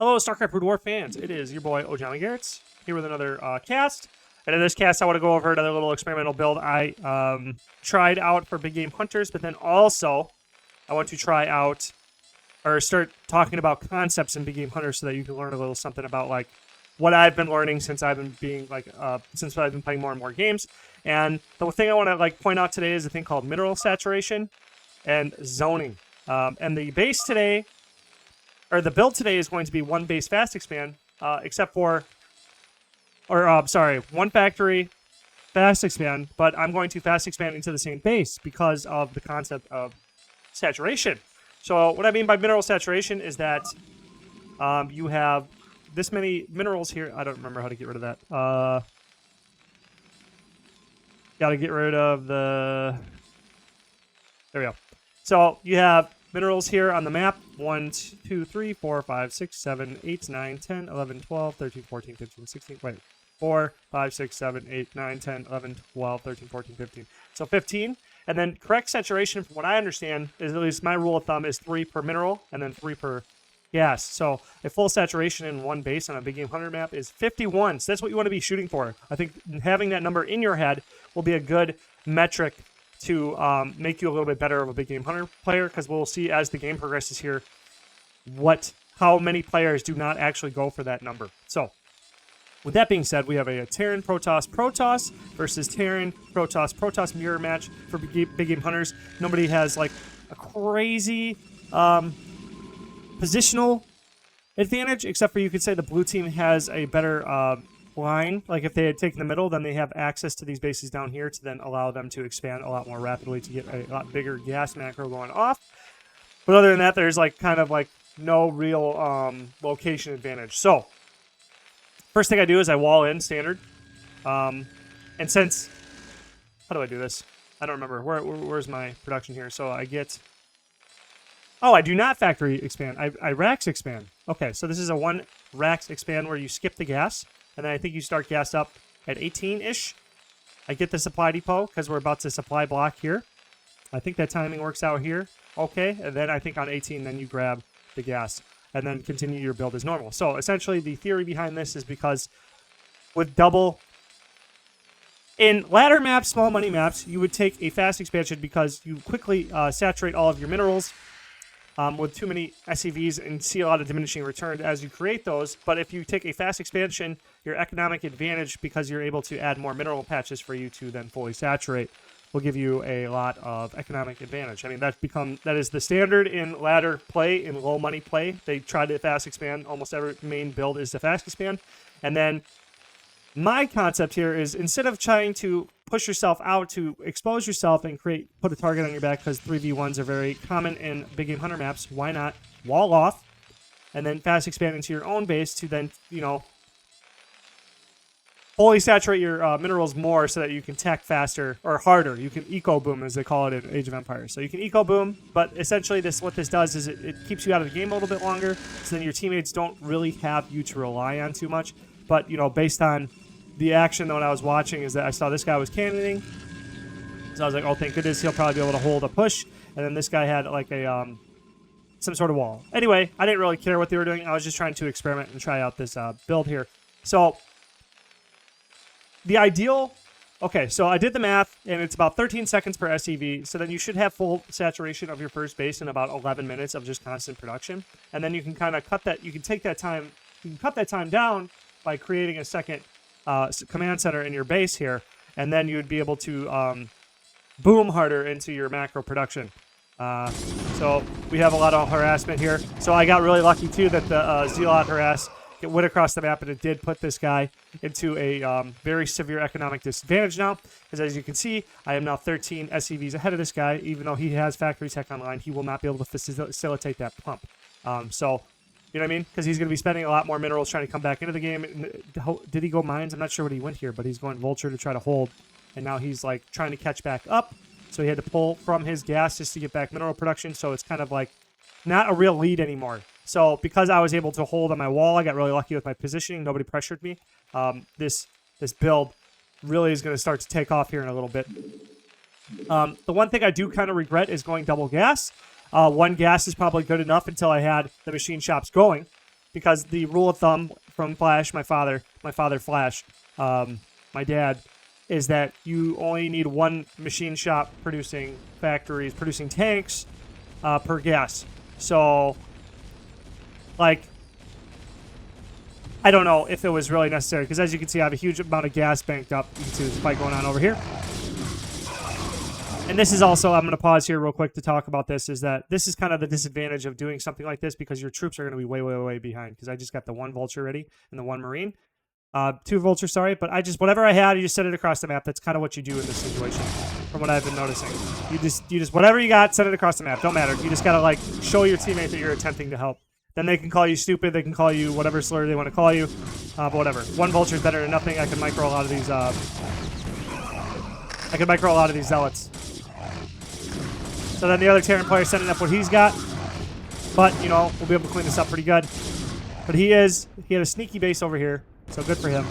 Hello, Starcraft War fans. It is your boy, Ojama Garretts, here with another cast. And in this cast, I want to go over another little experimental build I tried out for Big Game Hunters, but then also I want to try out, or start talking about concepts in Big Game Hunters so that you can learn a little something about, like, what I've been learning since I've been since I've been playing more and more games. And the thing I want to, like, point out today is a thing called mineral saturation and zoning. And the base today, or the build today, is going to be one base fast expand, except for, one factory fast expand, but I'm going to fast expand into the same base because of the concept of saturation. So what I mean by mineral saturation is that you have this many minerals here. I don't remember how to get rid of that. Got to get rid of the... There we go. So you have minerals here on the map. 1, 2, 3, 4, 5, 6, 7, 8, 9, 10, 11, 12, 13, 14, 15, 16. Wait. 4, 5, 6, 7, 8, 9, 10, 11, 12, 13, 14, 15. So 15. And then correct saturation, from what I understand, is, at least my rule of thumb, is 3 per mineral and then 3 per gas. So a full saturation in one base on a Big Game Hunter map is 51. So that's what you want to be shooting for. I think having that number in your head will be a good metric to make you a little bit better of a Big Game Hunter player, because we'll see as the game progresses here how many players do not actually go for that number. So with that being said, we have a Terran Protoss versus Terran Protoss mirror match for Big Game Hunters. Nobody has, like, a crazy positional advantage, except for, you could say, the blue team has a better line. Like, if they had taken the middle, then they have access to these bases down here to then allow them to expand a lot more rapidly to get a lot bigger gas macro going off. But other than that, there's, like, kind of, like, no real location advantage. So first thing I do is I wall in standard. And since... How do I do this? I don't remember. Where's my production here? So I get... Oh, I do not factory expand. I racks expand. Okay, so this is a 1 racks expand where you skip the gas. And then I think you start gas up at 18-ish. I get the supply depot because we're about to supply block here. I think that timing works out here. Okay, and then I think on 18, then you grab the gas and then continue your build as normal. So essentially the theory behind this is because with double... In ladder maps, small money maps, you would take a fast expansion because you quickly saturate all of your minerals with too many SCVs and see a lot of diminishing return as you create those. But if you take a fast expansion, your economic advantage, because you're able to add more mineral patches for you to then fully saturate, will give you a lot of economic advantage. I mean, that is the standard in ladder play, in low money play. They try to fast expand. Almost every main build is to fast expand. And then my concept here is, instead of trying to push yourself out to expose yourself and put a target on your back, because 3v1s are very common in Big Game Hunter maps, why not wall off and then fast expand into your own base to then, fully saturate your minerals more so that you can tech faster or harder. You can eco boom, as they call it in Age of Empires. So you can eco boom, but essentially what this does is it keeps you out of the game a little bit longer, so then your teammates don't really have you to rely on too much. But, based on the action that I was watching, is that I saw this guy was cannoning. So I was like, oh, thank goodness, he'll probably be able to hold a push. And then this guy had, like, a some sort of wall. Anyway, I didn't really care what they were doing. I was just trying to experiment and try out this build here. So the ideal... Okay, so I did the math, and it's about 13 seconds per SCV. So then you should have full saturation of your first base in about 11 minutes of just constant production. And then you can kind of cut that... You can take that time... You can cut that time down by creating a second command center in your base here, and then you would be able to boom harder into your macro production. So we have a lot of harassment here. So I got really lucky too that the Zealot harass went across the map, and it did put this guy into a very severe economic disadvantage now, because as you can see, I am now 13 SCVs ahead of this guy. Even though he has factory tech online, he will not be able to facilitate that pump. So you know what I mean? Because he's going to be spending a lot more minerals trying to come back into the game. Did he go mines? I'm not sure what he went here, but he's going vulture to try to hold. And now he's, like, trying to catch back up. So he had to pull from his gas just to get back mineral production. So it's kind of like not a real lead anymore. So because I was able to hold on my wall, I got really lucky with my positioning. Nobody pressured me. This build really is going to start to take off here in a little bit. The one thing I do kind of regret is going double gas. 1 gas is probably good enough until I had the machine shops going. because the rule of thumb from Flash, my father Flash, my dad, is that you only need one machine shop producing factories, producing tanks per gas. So, like, I don't know if it was really necessary, because as you can see, I have a huge amount of gas banked up. You can see this fight going on over here. And this is also, I'm going to pause here real quick to talk about this, is that this is kind of the disadvantage of doing something like this, because your troops are going to be way, way, way behind, because I just got the one vulture ready and the one marine. Two vultures, sorry, but whatever I had, you just set it across the map. That's kind of what you do in this situation, from what I've been noticing. You just whatever you got, set it across the map. Don't matter. You just got to, like, show your teammate that you're attempting to help. Then they can call you stupid. They can call you whatever slur they want to call you. But whatever. One vulture is better than nothing. I can micro a lot of these. Zealots. So then the other Terran player sending up what he's got. But, you know, we'll be able to clean this up pretty good. But he had a sneaky base over here. So good for him.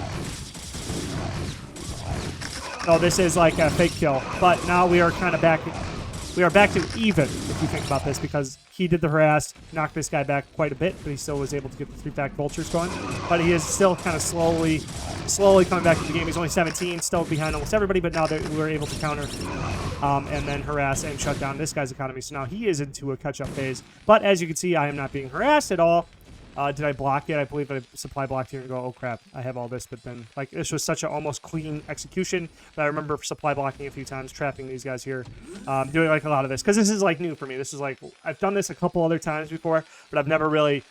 So this is like a fake kill. But now we are kind of back. We are back to even, if you think about this, because he did the harass, knocked this guy back quite a bit, but he still was able to get the 3-fact vultures going. But he is still kind of slowly coming back to the game. He's only 17, still behind almost everybody, but now that we're able to counter and then harass and shut down this guy's economy. So now he is into a catch-up phase. But as you can see, I am not being harassed at all. Did I block it? I believe I supply blocked here and go, oh crap, I have all this. But then, like, this was such an almost clean execution. But I remember supply blocking a few times, trapping these guys here, doing like a lot of this. Because this is like new for me. This is like, I've done this a couple other times before, but I've never really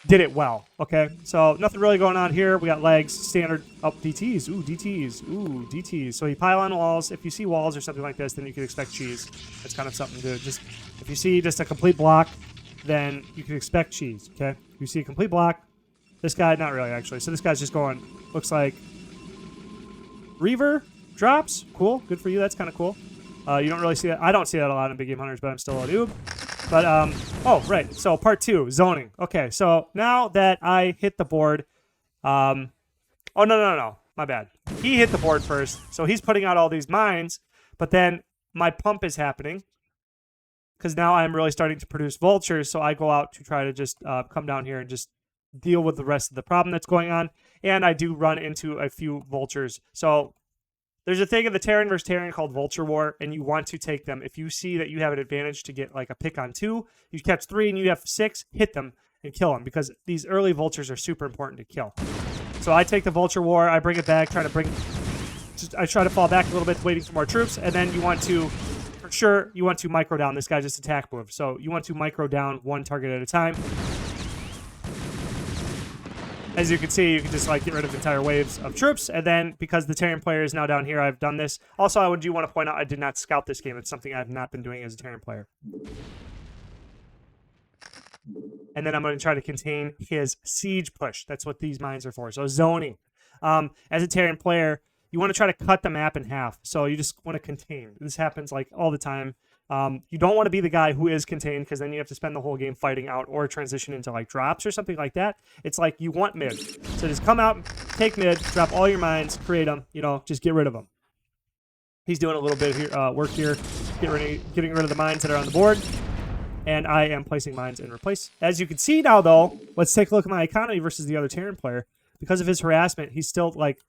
did it well. Okay, so nothing really going on here. We got legs, standard, DTs. Ooh, DTs. Ooh, DTs. So you pile on walls. If you see walls or something like this, then you can expect cheese. That's kind of something to just, if you see just a complete block, then you can expect cheese, okay? You see a complete block. This guy, not really, actually. So this guy's just going, looks like Reaver drops. Cool. Good for you. That's kind of cool. You don't really see that. I don't see that a lot in Big Game Hunters, but I'm still a noob. But, oh, right. So part 2, zoning. Okay, so now that I hit the board, oh, no. My bad. He hit the board first, so he's putting out all these mines, but then my pump is happening, because now I'm really starting to produce vultures, so I go out to try to just come down here and just deal with the rest of the problem that's going on. And I do run into a few vultures. So there's a thing in the Terran versus Terran called Vulture War, and you want to take them. If you see that you have an advantage to get like a pick on 2, you catch 3 and you have 6, hit them and kill them, because these early vultures are super important to kill. So I take the Vulture War, I bring it back, I try to fall back a little bit, waiting for more troops, and then you want to... Sure, you want to micro down. This guy just attack move. So you want to micro down one target at a time. As you can see, you can just like get rid of entire waves of troops. And then because the Terran player is now down here, I've done this. Also, I do want to point out I did not scout this game. It's something I've not been doing as a Terran player. And then I'm going to try to contain his siege push. That's what these mines are for. So zoning. As a Terran player, you want to try to cut the map in half. So you just want to contain. This happens like all the time. You don't want to be the guy who is contained, because then you have to spend the whole game fighting out or transition into like drops or something like that. It's like you want mid. So just come out, take mid, drop all your mines, create them, you know, just get rid of them. He's doing a little bit of work here, getting rid of the mines that are on the board. And I am placing mines in replace. As you can see now, though, let's take a look at my economy versus the other Terran player. Because of his harassment, he's still like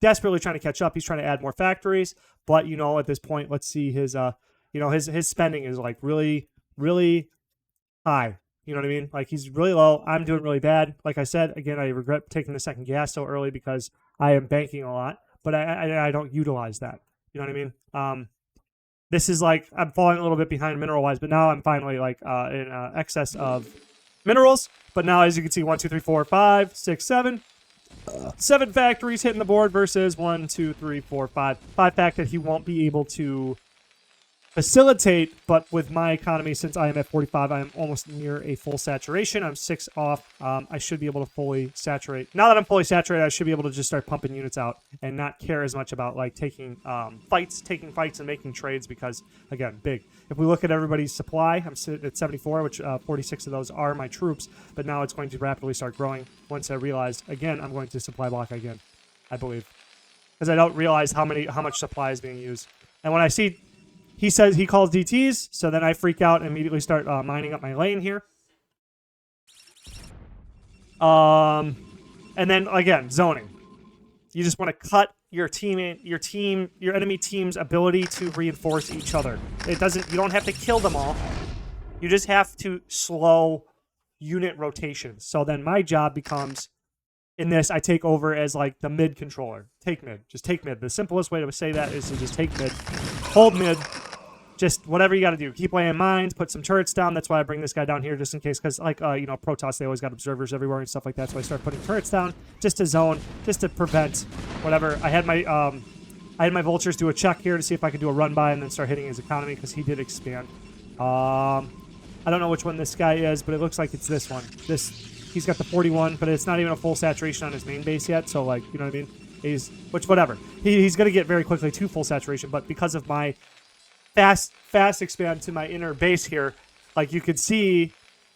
desperately trying to catch up. He's trying to add more factories, but you know, at this point, let's see his his spending is like really, really high. You know what I mean? Like he's really low. I'm doing really bad. Like I said, again, I regret taking the second gas so early because I am banking a lot, but I don't utilize that. You know what I mean? This is like I'm falling a little bit behind mineral wise, but now I'm finally like in excess of minerals. But now, as you can see, 1, 2, 3, 4, 5, 6, 7. 7 factories hitting the board versus 1, 2, 3, 4, 5. 5 fact that he won't be able to facilitate, but with my economy, since I am at 45, I am almost near a full saturation. I'm 6 off. I should be able to fully saturate. Now that I'm fully saturated, I should be able to just start pumping units out and not care as much about like taking fights and making trades, because again, big. If we look at everybody's supply, I'm sitting at 74, which 46 of those are my troops, but now it's going to rapidly start growing once I realize, again, I'm going to supply block again, I believe, because I don't realize how much supply is being used. And when I see he says he calls DTs, so then I freak out and immediately start mining up my lane here. And then again, zoning. You just want to cut your enemy team's ability to reinforce each other. You don't have to kill them all. You just have to slow unit rotations. So then my job becomes, in this, I take over as like the mid controller. Take mid. Just take mid. The simplest way to say that is to just take mid. Hold mid. Just whatever you got to do. Keep laying mines. Put some turrets down. That's why I bring this guy down here just in case. Because, like, Protoss, they always got observers everywhere and stuff like that. So I start putting turrets down just to zone, just to prevent whatever. I had my vultures do a check here to see if I could do a run by and then start hitting his economy because he did expand. I don't know which one this guy is, but it looks like it's this one. He's got the 41, but it's not even a full saturation on his main base yet. So, like, you know what I mean? Whatever. He's going to get very quickly to full saturation, but because of my fast expand to my inner base here, like you could see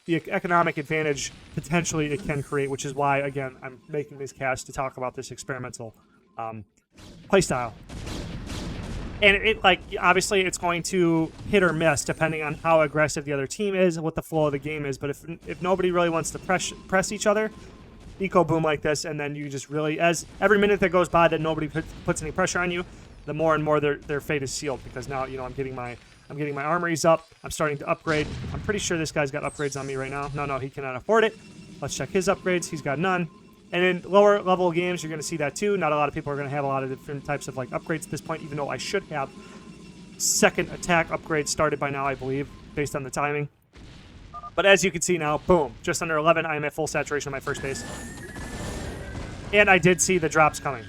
the economic advantage potentially it can create, which is why, again, I'm making this cast to talk about this experimental playstyle. And obviously it's going to hit or miss depending on how aggressive the other team is and what the flow of the game is. But if nobody really wants to press each other, eco boom like this, and then you just really, as every minute that goes by that nobody puts any pressure on you, the more and more their fate is sealed, because now, I'm getting my armories up. I'm starting to upgrade. I'm pretty sure this guy's got upgrades on me right now. No, he cannot afford it. Let's check his upgrades. He's got none. And in lower level games, you're going to see that too. Not a lot of people are going to have a lot of different types of like upgrades at this point, even though I should have second attack upgrades started by now, I believe, based on the timing. But as you can see now, boom, just under 11, I am at full saturation on my first base. And I did see the drops coming.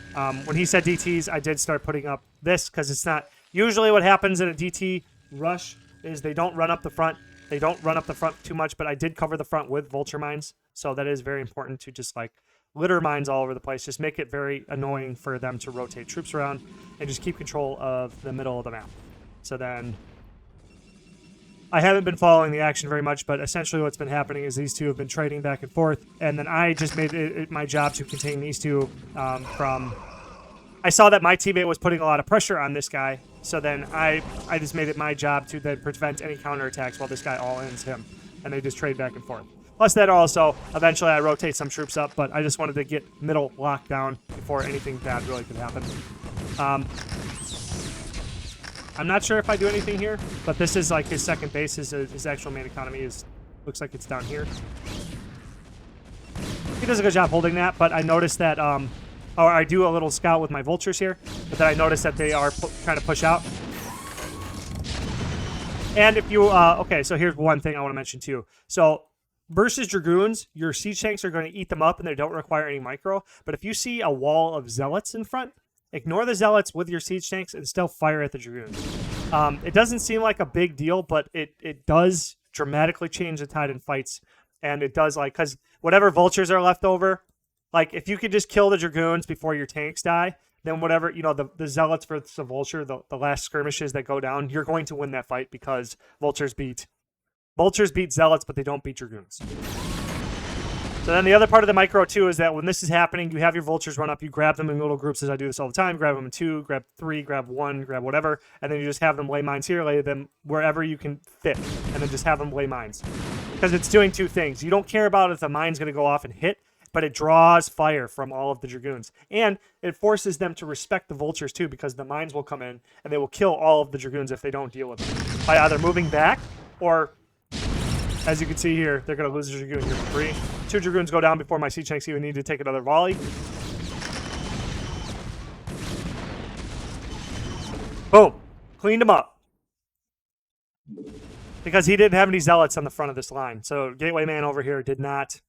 When he said DTs, I did start putting up this, because it's not... Usually what happens in a DT rush is they don't run up the front. They don't run up the front too much, but I did cover the front with vulture mines. So that is very important to just, like, litter mines all over the place. Just make it very annoying for them to rotate troops around and just keep control of the middle of the map. So then... I haven't been following the action very much, but essentially what's been happening is these two have been trading back and forth, and then I just made it my job to contain these two from... I saw that my teammate was putting a lot of pressure on this guy, so then I just made it my job to then prevent any counterattacks while this guy all-ins him, and they just trade back and forth. Plus that also, eventually I rotate some troops up, but I just wanted to get middle locked down before anything bad really could happen. I'm not sure if I do anything here, but this is like his second base. His actual main economy looks like it's down here. He does a good job holding that, but I noticed that, or I do a little scout with my vultures here, but then I noticed that they are trying to push out. And if you, okay, so here's one thing I want to mention too. So versus Dragoons, your siege tanks are going to eat them up and they don't require any micro, but if you see a wall of zealots in front, ignore the zealots with your siege tanks and still fire at the dragoons. It doesn't seem like a big deal, but it does dramatically change the tide in fights. And it does, like, because whatever vultures are left over, like, if you could just kill the dragoons before your tanks die, then whatever, the zealots versus the vulture, the last skirmishes that go down, you're going to win that fight because vultures beat zealots, but they don't beat dragoons. So then the other part of the micro, too, is that when this is happening, you have your vultures run up, you grab them in little groups, as I do this all the time, grab them in 2, grab 3, grab 1, grab whatever, and then you just have them lay mines here, lay them wherever you can fit, and then just have them lay mines. Because it's doing two things. You don't care about if the mine's going to go off and hit, but it draws fire from all of the dragoons. And it forces them to respect the vultures, too, because the mines will come in, and they will kill all of the dragoons if they don't deal with them. By either moving back, or... As you can see here, they're going to lose a dragoon here for free. 2 dragoons go down before my siege tanks even need to take another volley. Boom. Cleaned him up. Because he didn't have any zealots on the front of this line. So Gateway Man over here did not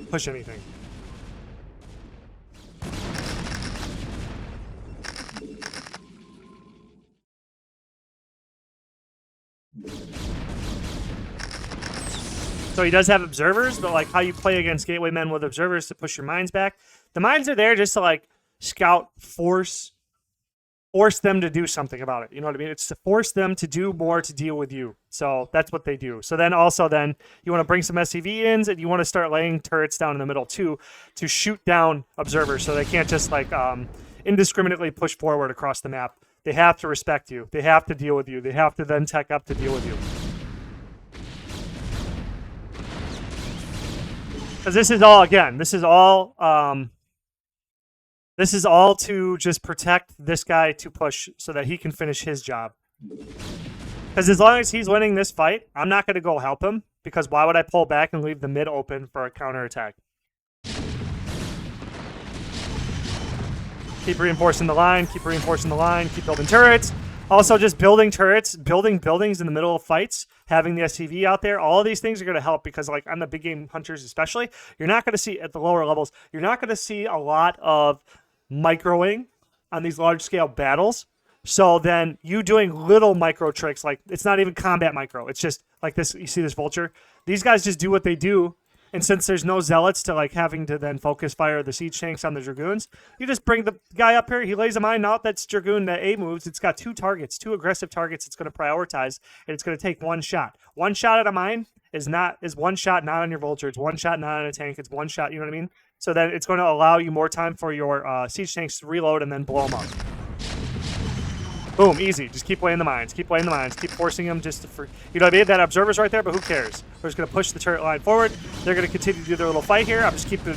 push anything. So he does have observers, but like how you play against Gateway Men with observers to push your mines back. The mines are there just to like scout, force them to do something about it. You know what I mean? It's to force them to do more to deal with you. So that's what they do. So then also then you want to bring some SCV-ins and you want to start laying turrets down in the middle too to shoot down observers so they can't just like indiscriminately push forward across the map. They have to respect you. They have to deal with you. They have to then tech up to deal with you. Because this is all, again, this is all to just protect this guy to push so that he can finish his job. Because as long as he's winning this fight, I'm not going to go help him, because why would I pull back and leave the mid open for a counterattack? Keep reinforcing the line, keep reinforcing the line, keep building turrets. Also, just building turrets, building buildings in the middle of fights, having the SCV out there, all of these things are going to help, because like on the big game hunters especially, you're not going to see at the lower levels, you're not going to see a lot of microing on these large scale battles. So then you doing little micro tricks, like it's not even combat micro, it's just like this. You see this vulture? These guys just do what they do. And since there's no zealots to like having to then focus fire the siege tanks on the dragoons, you just bring the guy up here. He lays a mine out. That's dragoon that A moves. It's got 2 targets, 2 aggressive targets. It's going to prioritize, and it's going to take 1 shot. 1 shot at a mine is 1 shot not on your vulture. It's 1 shot not on a tank. It's 1 shot. You know what I mean? So then it's going to allow you more time for your siege tanks to reload and then blow them up. Boom, easy. Just keep laying the mines. Keep laying the mines. Keep forcing them just to, you know what I mean? That observer's right there, but who cares? We're just going to push the turret line forward. They're going to continue to do their little fight here. I'm just keeping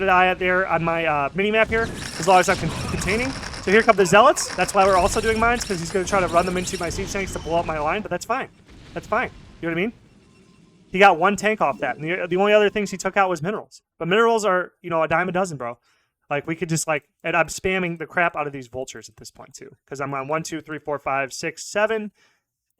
an eye out there on my mini-map here, as long as I'm containing. So here come the zealots. That's why we're also doing mines, because he's going to try to run them into my siege tanks to blow up my line, but that's fine. That's fine. You know what I mean? He got 1 tank off that, and the only other things he took out was minerals. But minerals are, you know, a dime a dozen, bro. Like, we could just, like, and I'm spamming the crap out of these vultures at this point, too. Because I'm on 1, 2, 3, 4, 5, 6, 7,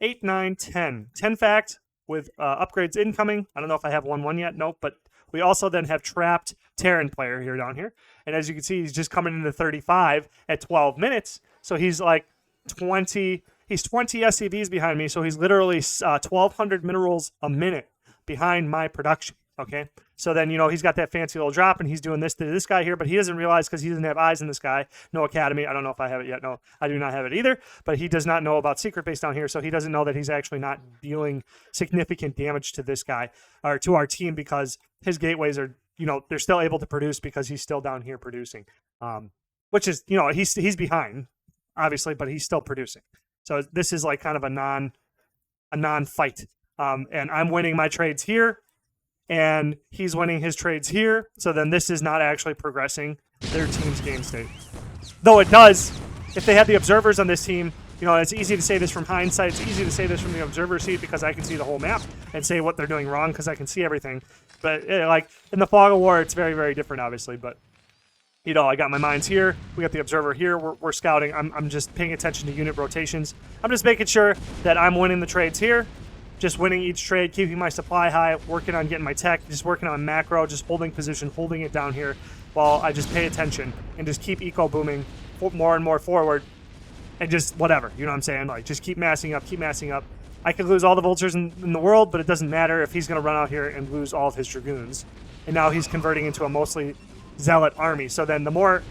8, 9, 10. 10 fact with upgrades incoming. I don't know if I have 1 yet. Nope. But we also then have trapped Terran player here down here. And as you can see, he's just coming into 35 at 12 minutes. So he's, like, 20. He's 20 SCVs behind me. So he's literally 1,200 minerals a minute behind my production. Okay, so then, you know, he's got that fancy little drop, and he's doing this to this guy here, but he doesn't realize, because he doesn't have eyes in this guy. No academy. I don't know if I have it yet. No, I do not have it either, but he does not know about secret base down here, so he doesn't know that he's actually not dealing significant damage to this guy, or to our team, because his gateways are, you know, they're still able to produce because he's still down here producing, which is, you know, he's behind, obviously, but he's still producing. So this is like kind of a non-fight, and I'm winning my trades here, and he's winning his trades here, so then this is not actually progressing their team's game state. Though it does, if they had the observers on this team, you know, it's easy to say this from hindsight, it's easy to say this from the observer seat, because I can see the whole map and say what they're doing wrong, because I can see everything. But, like, in the fog of war, it's very, very different, obviously, but, you know, I got my mines here, we got the observer here, we're scouting, I'm just paying attention to unit rotations. I'm just making sure that I'm winning the trades here, just winning each trade, keeping my supply high, working on getting my tech, just working on macro, just holding position, holding it down here, while I just pay attention and just keep eco booming more and more forward, and just whatever, you know what I'm saying? Like, just keep massing up, keep massing up. I could lose all the vultures in the world, but it doesn't matter if he's going to run out here and lose all of his dragoons. And now he's converting into a mostly zealot army. So then the more,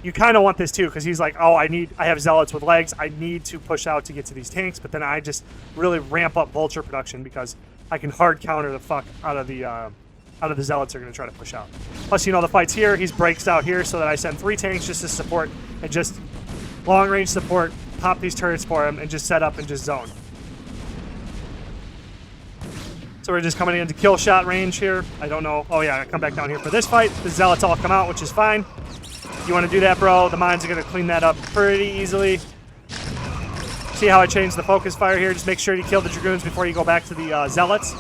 you kind of want this too, because he's like, oh, I have zealots with legs, I need to push out to get to these tanks, but then I just really ramp up vulture production, because I can hard counter the fuck out of the zealots are going to try to push out. Plus, you know, the fight's here, he's breaks out here, so that I send 3 tanks just to support, and just long range support, pop these turrets for him, and just set up and just zone. So we're just coming into kill shot range here. I don't know. Oh yeah, I come back down here for this fight. The zealots all come out, which is fine. You want to do that, bro? The mines are going to clean that up pretty easily. See how I changed the focus fire here? Just make sure you kill the dragoons before you go back to the zealots.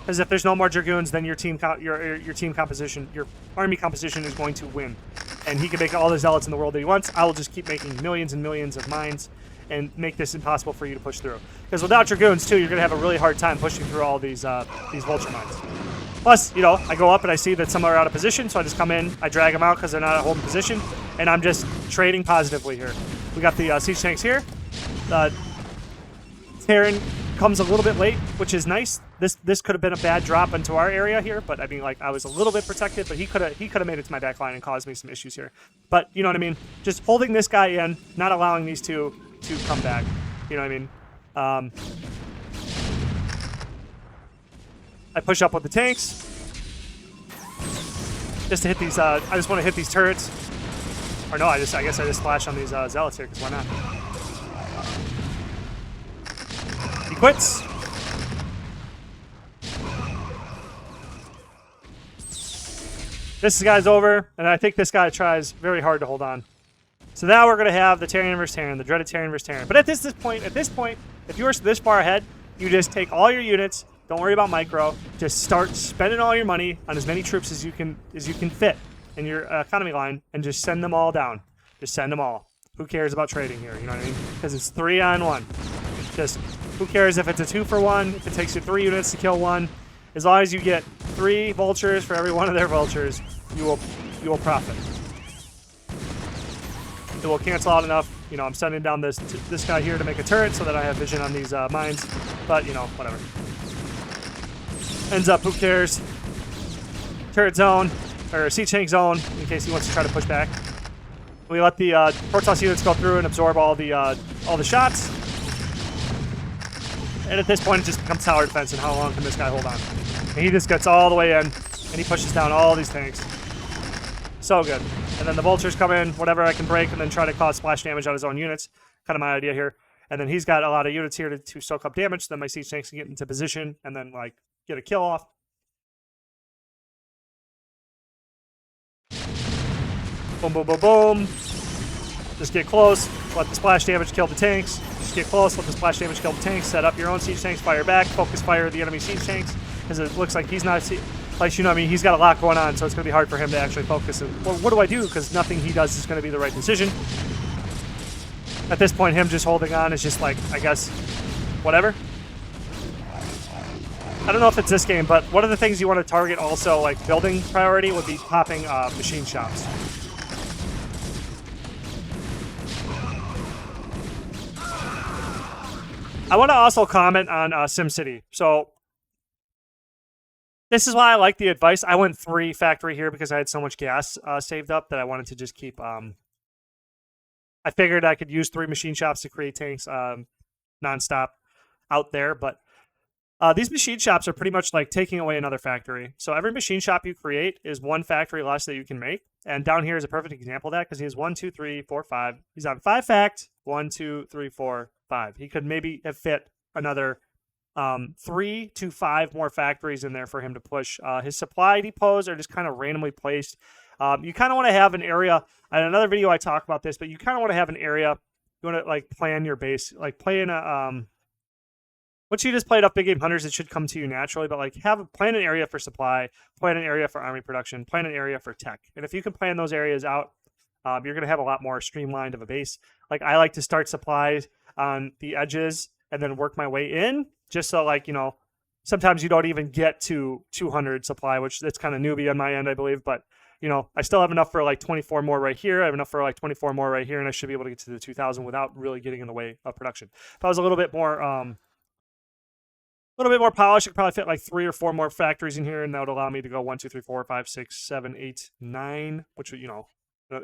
Because if there's no more dragoons, then your team composition, your army composition is going to win. And he can make all the zealots in the world that he wants. I will just keep making millions and millions of mines and make this impossible for you to push through. Because without dragoons, too, you're going to have a really hard time pushing through all these vulture mines. Plus, you know, I go up and I see that some are out of position, so I just come in, I drag them out because they're not at holding position, and I'm just trading positively here. We got the siege tanks here. Terran comes a little bit late, which is nice. This could have been a bad drop into our area here, but I mean, like, I was a little bit protected, but he could have made it to my back line and caused me some issues here. But you know what I mean? Just holding this guy in, not allowing these two to come back. You know what I mean? I push up with the tanks just to hit these. I just want to hit these turrets. Or no, I guess I just splash on these zealots here, because why not? He quits. This guy's over, and I think this guy tries very hard to hold on. So now we're going to have the Terran versus Terran, the dreaded Terran versus Terran. But at this point, if you're this far ahead, you just take all your units. Don't worry about micro. Just start spending all your money on as many troops as you can fit in your economy line, and just send them all down. Just send them all. Who cares about trading here? You know what I mean? Because it's 3-on-1. Just who cares if it's a 2-for-1? If it takes you 3 units to kill one, as long as you get 3 vultures for every one of their vultures, you will profit. It will cancel out enough. You know, I'm sending down this guy here to make a turret so that I have vision on these mines. But you know, whatever. Ends up, who cares? Turret zone, or siege tank zone, in case he wants to try to push back. We let the Protoss units go through and absorb all the shots. And at this point, it just becomes tower defense, and how long can this guy hold on? And he just gets all the way in, and he pushes down all these tanks. So good. And then the vultures come in, whatever I can break, and then try to cause splash damage on his own units. Kind of my idea here. And then he's got a lot of units here to soak up damage, so then my siege tanks can get into position, and then, like, get a kill off. Boom, boom, boom, boom. Just get close. Let the splash damage kill the tanks. Just get close. Let the splash damage kill the tanks. Set up your own siege tanks. Fire back. Focus fire the enemy siege tanks. Because it looks like he's not... Like, you know what I mean? He's got a lot going on, so it's going to be hard for him to actually focus. And, well, what do I do? Because nothing he does is going to be the right decision. At this point, him just holding on is just like, I guess, whatever. I don't know if it's this game, but one of the things you want to target also, like building priority, would be popping machine shops. I want to also comment on SimCity. So this is why I like the advice. I went 3 factory here because I had so much gas saved up that I wanted to just keep... I figured I could use 3 machine shops to create tanks nonstop out there, but these machine shops are pretty much like taking away another factory. So every machine shop you create is 1 factory less that you can make. And down here is a perfect example of that because he has 1, 2, 3, 4, 5. He's on 5 fact. 1, 2, 3, 4, 5. He could maybe have fit another 3 to 5 more factories in there for him to push. His supply depots are just kind of randomly placed. You kind of want to have an area. In another video I talk about this, but you kind of want to have an area. You want to like plan your base, like play in a once you just played up Big Game Hunters, it should come to you naturally. But like plan an area for supply, plan an area for army production, plan an area for tech. And if you can plan those areas out, you're going to have a lot more streamlined of a base. Like I like to start supplies on the edges and then work my way in, just so like, you know, sometimes you don't even get to 200 supply, which that's kind of newbie on my end, I believe. But you know, I still have enough for like 24 more right here. I have enough for like 24 more right here, and I should be able to get to the 2,000 without really getting in the way of production. If I was a little bit more polished, I could probably fit like 3 or 4 more factories in here, and that would allow me to go 1, 2, 3, 4, 5, 6, 7, 8, 9, which, you know,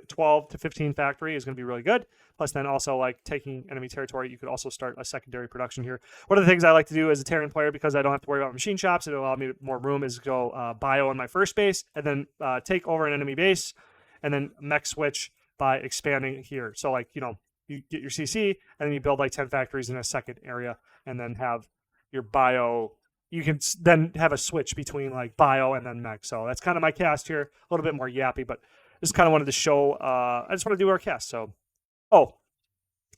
12 to 15 factory is going to be really good. Plus then also like taking enemy territory, you could also start a secondary production here. One of the things I like to do as a Terran player, because I don't have to worry about machine shops, it'll allow me more room, is go bio on my first base and then take over an enemy base and then mech switch by expanding here. So like, you know, you get your CC and then you build like 10 factories in a second area and then have your bio. You can then have a switch between like bio and then mech. So that's kind of my cast here. A little bit more yappy, but just kind of wanted to show, I just want to do our cast. So,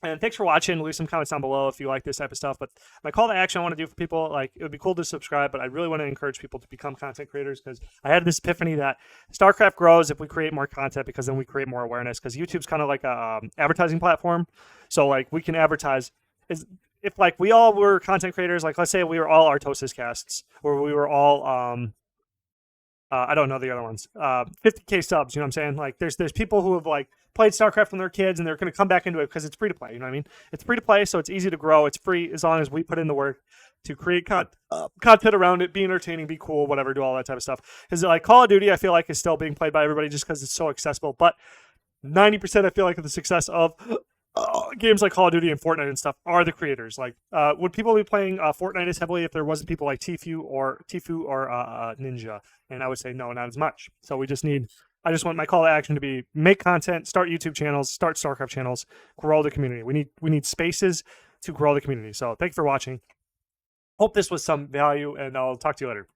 and thanks for watching. Leave some comments down below if you like this type of stuff. But my call to action I want to do for people, like, it would be cool to subscribe, but I really want to encourage people to become content creators, because I had this epiphany that Starcraft grows if we create more content, because then we create more awareness, because YouTube's kind of like a advertising platform. So like we can advertise. If like we all were content creators, like let's say we were all Artosis casts, or we were all I don't know the other ones. 50K subs, you know what I'm saying? Like there's people who have like played StarCraft when they're kids and they're going to come back into it because it's free to play, you know what I mean? It's free to play, so it's easy to grow. It's free as long as we put in the work to create content around it, be entertaining, be cool, whatever, do all that type of stuff. Because like Call of Duty, I feel like is still being played by everybody just because it's so accessible. But 90% I feel like of the success of games like Call of Duty and Fortnite and stuff are the creators. Like, would people be playing Fortnite as heavily if there wasn't people like Tfue or Ninja? And I would say no, not as much. So we just need. I just want my call to action to be make content, start YouTube channels, start StarCraft channels, grow the community. We need spaces to grow the community. So thank you for watching. Hope this was some value, and I'll talk to you later.